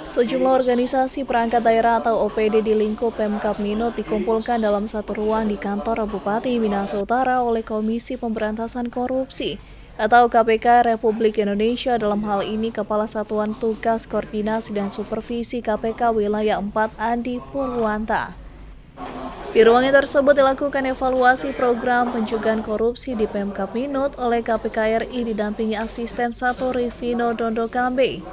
Sejumlah organisasi perangkat daerah atau OPD di lingkup Pemkab Minot dikumpulkan dalam satu ruang di kantor Bupati Minahasa Utara oleh Komisi Pemberantasan Korupsi atau KPK Republik Indonesia, dalam hal ini Kepala Satuan Tugas Koordinasi dan Supervisi KPK Wilayah 4 Andi Purwanta. Di ruangan tersebut dilakukan evaluasi program pencegahan korupsi di Pemkab Minot oleh KPK RI didampingi Asisten 1 Rivino Dondokambe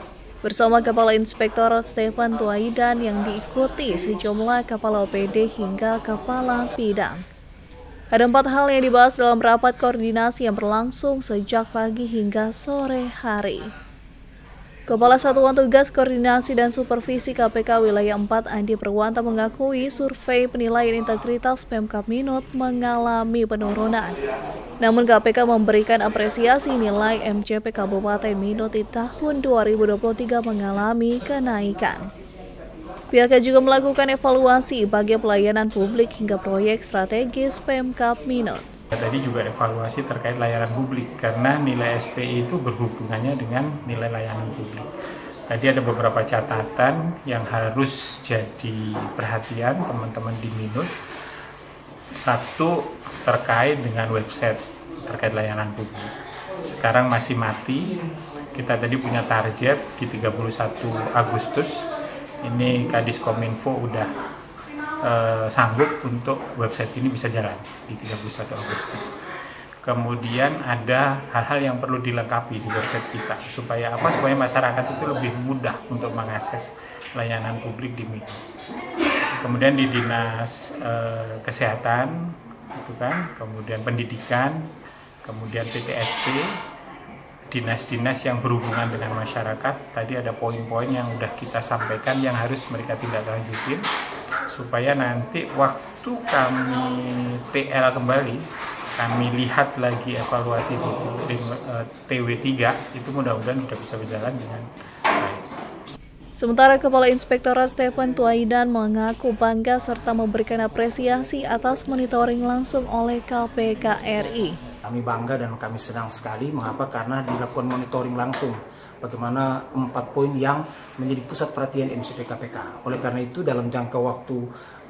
bersama Kepala Inspektorat Stefan Tuaidan yang diikuti sejumlah Kepala OPD hingga Kepala Bidang. Ada 4 hal yang dibahas dalam rapat koordinasi yang berlangsung sejak pagi hingga sore hari. Kepala Satuan Tugas Koordinasi dan Supervisi KPK Wilayah 4 Andi Purwanta mengakui survei penilaian integritas Pemkab Minot mengalami penurunan. Namun KPK memberikan apresiasi nilai MCP Kabupaten Minot di tahun 2023 mengalami kenaikan. Pihaknya juga melakukan evaluasi bagi pelayanan publik hingga proyek strategis Pemkab Minot. Tadi juga evaluasi terkait layanan publik, karena nilai SPI itu berhubungannya dengan nilai layanan publik. Tadi ada beberapa catatan yang harus jadi perhatian teman-teman di Minot. Satu, terkait dengan website terkait layanan publik. Sekarang masih mati. Kita tadi punya target di 31 Agustus. Ini Kadiskominfo udah sanggup untuk website ini bisa jalan di 31 Agustus. Kemudian ada hal-hal yang perlu dilengkapi di website kita supaya apa? Supaya masyarakat itu lebih mudah untuk mengakses layanan publik di Minot. Kemudian di dinas kesehatan, itu kan, kemudian pendidikan, kemudian PTSP, dinas-dinas yang berhubungan dengan masyarakat. Tadi ada poin-poin yang udah kita sampaikan yang harus mereka tindak lanjutin supaya nanti waktu kami TL kembali, kami lihat lagi evaluasi di TW3 itu mudah-mudahan sudah bisa berjalan dengan baik. Sementara Kepala Inspektorat Stefan Tuaidan mengaku bangga serta memberikan apresiasi atas monitoring langsung oleh KPK RI. Kami bangga dan kami senang sekali. Mengapa? Karena dilakukan monitoring langsung bagaimana 4 poin yang menjadi pusat perhatian MCP KPK. Oleh karena itu dalam jangka waktu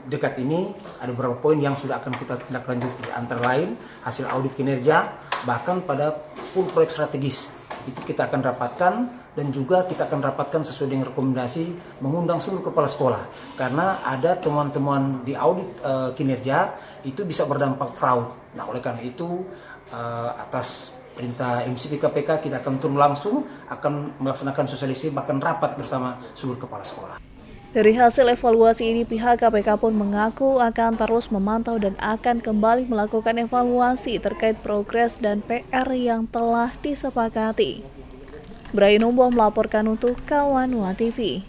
dekat ini ada beberapa poin yang sudah akan kita tindak lanjuti. Antara lain hasil audit kinerja, bahkan pada full proyek strategis itu kita akan rapatkan, dan juga kita akan rapatkan sesuai dengan rekomendasi mengundang seluruh kepala sekolah. Karena ada temuan-temuan di audit kinerja itu bisa berdampak fraud. Nah, oleh karena itu atas perintah MCP KPK kita akan turun langsung, akan melaksanakan sosialisasi bahkan rapat bersama seluruh kepala sekolah. Dari hasil evaluasi ini, pihak KPK pun mengaku akan terus memantau dan akan kembali melakukan evaluasi terkait progres dan PR yang telah disepakati. Brian Umbo melaporkan untuk Kawan Wa TV.